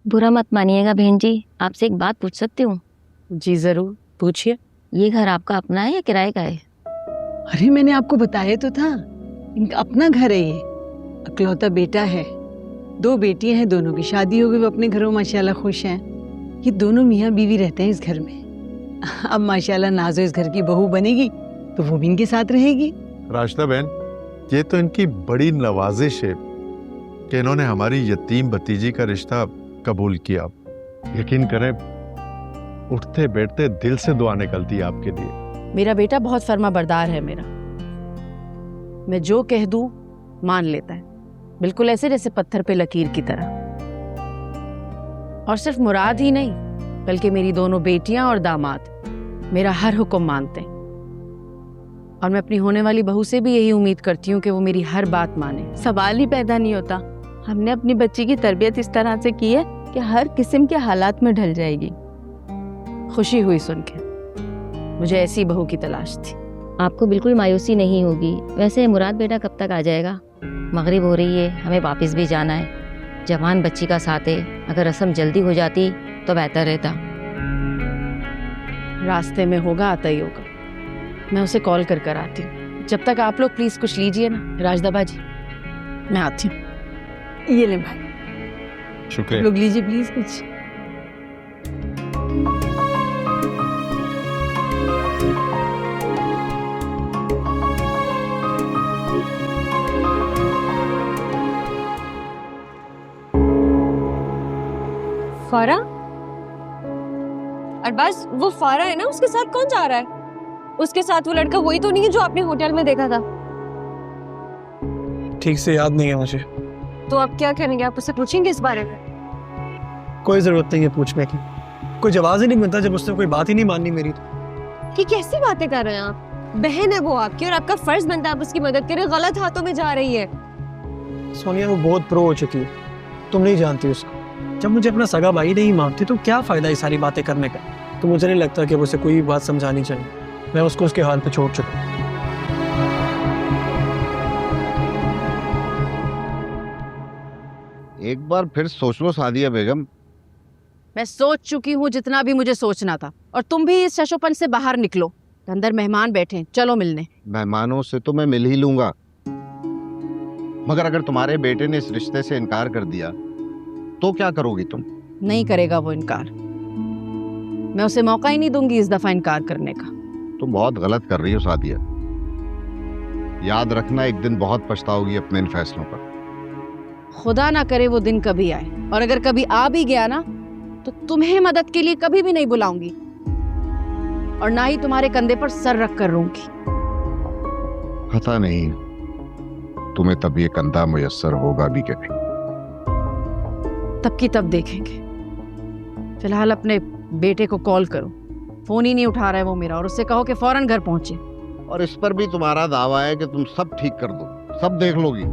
बुरा मत मानिएगा बहन जी, आपसे एक बात पूछ सकती हूँ? जी जरूर, पूछिए। ये घर आपका अपना है या किराए का है? अरे मैंने आपको बताया तो था, इनका अपना घर है। ये अकलौता बेटा है, 2 बेटियां हैं, दोनों की शादी हो गई, वो अपने घरों माशाल्लाह खुश हैं। ये दोनों मियाँ बीवी रहते हैं इस घर में। अब माशाल्लाह नाज़ो इस घर की बहू बनेगी तो वो भी इनके साथ रहेगी। राशिदा बहन, ये तो इनकी बड़ी नवाजिश है कि इन्होंने हमारी यतीम भतीजी का रिश्ता कबूल किया। यकीन करें, उठते बैठते दिल से दुआ निकलती है आपके लिए। मेरा बेटा बहुत फर्मा बरदार है मेरा, मैं जो कह दूं मान लेता है, बिल्कुल ऐसे जैसे पत्थर पे लकीर की तरह। और सिर्फ मुराद ही नहीं, बल्कि मेरी दोनों बेटियां और दामाद मेरा हर हुक्म मानते हैं। और मैं अपनी होने वाली बहू से भी यही उम्मीद करती हूँ कि वो मेरी हर बात माने। सवाल ही पैदा नहीं होता। हमने अपनी बच्ची की तरबियत इस तरह से की है कि हर किस्म के हालात में ढल जाएगी। खुशी हुई सुन के, मुझे ऐसी बहू की तलाश थी। आपको बिल्कुल मायूसी नहीं होगी। वैसे मुराद बेटा कब तक आ जाएगा? मगरिब हो रही है, हमें वापस भी जाना है। जवान बच्ची का साथ है, अगर रस्म जल्दी हो जाती तो बेहतर रहता। रास्ते में होगा, आता ही होगा। मैं उसे कॉल कर आती हूँ। जब तक आप लोग प्लीज कुछ लीजिए ना राजदा बाजी, मैं आती हूँ। ये ले भाई, शुक्रिया। लोग लीजिए प्लीज कुछ। फारा? अरबाज, वो फारा है ना, उसके साथ कौन जा रहा है? उसके साथ वो लड़का वही तो नहीं है जो आपने होटल में देखा था? ठीक से याद नहीं है मुझे। तो आप क्या करेंगे? आप उससे पूछेंगे इस बारे में? कोई जरूरत नहीं है पूछने की, कोई जवाब ही नहीं मिलता जब उसने कोई बात ही नहीं माननी मेरी। कि कैसी बातें कर रहे हैं आप? बहन है वो आपकी और आपका फर्ज बनता है आप उसकी मदद करें। गलत हाथों में जा रही है। सोनिया वो बहुत प्रो हो चुकी है, तुम नहीं जानती उसको। जब मुझे अपना सगा भाई नहीं मानती तो क्या फायदा ये सारी बातें करने का। तो मुझे नहीं लगता कि अब उसे कोई भी बात समझानी चाहिए। मैं उसको उसके हाल पे छोड़ चुका हूँ। एक बार फिर सोच लो सादिया बेगम। मैं सोच चुकी हूँ जितना भी मुझे सोचना था, और तुम भी इस शशोपन से बाहर निकलो। अंदर मेहमान बैठे हैं, चलो मिलने। मेहमानों से तो मैं मिल ही लूंगा, मगर अगर तुम्हारे बेटे ने इस रिश्ते से इनकार कर दिया तो क्या करोगी तुम? नहीं करेगा वो इनकार। मैं उसे मौका ही नहीं दूंगी इस दफा इनकार करने का। तुम बहुत गलत कर रही हो सादिया। याद रखना, एक दिन बहुत पछताओगी अपने इन फैसलों पर। खुदा ना करे वो दिन कभी आए, और अगर कभी आ भी गया ना तो तुम्हें मदद के लिए कभी भी नहीं बुलाऊंगी, और ना ही तुम्हारे कंधे पर सर रख कर रोऊंगी। पता नहीं तुम्हें तब ये कंधा मुयस्सर होगा भी कि नहीं। तब की तब देखेंगे। फिलहाल अपने बेटे को कॉल करो, फोन ही नहीं उठा रहा है वो मेरा, और उससे कहो कि फौरन घर पहुंचे। और इस पर भी तुम्हारा दावा है कि तुम सब ठीक कर दो, सब देख लोगी।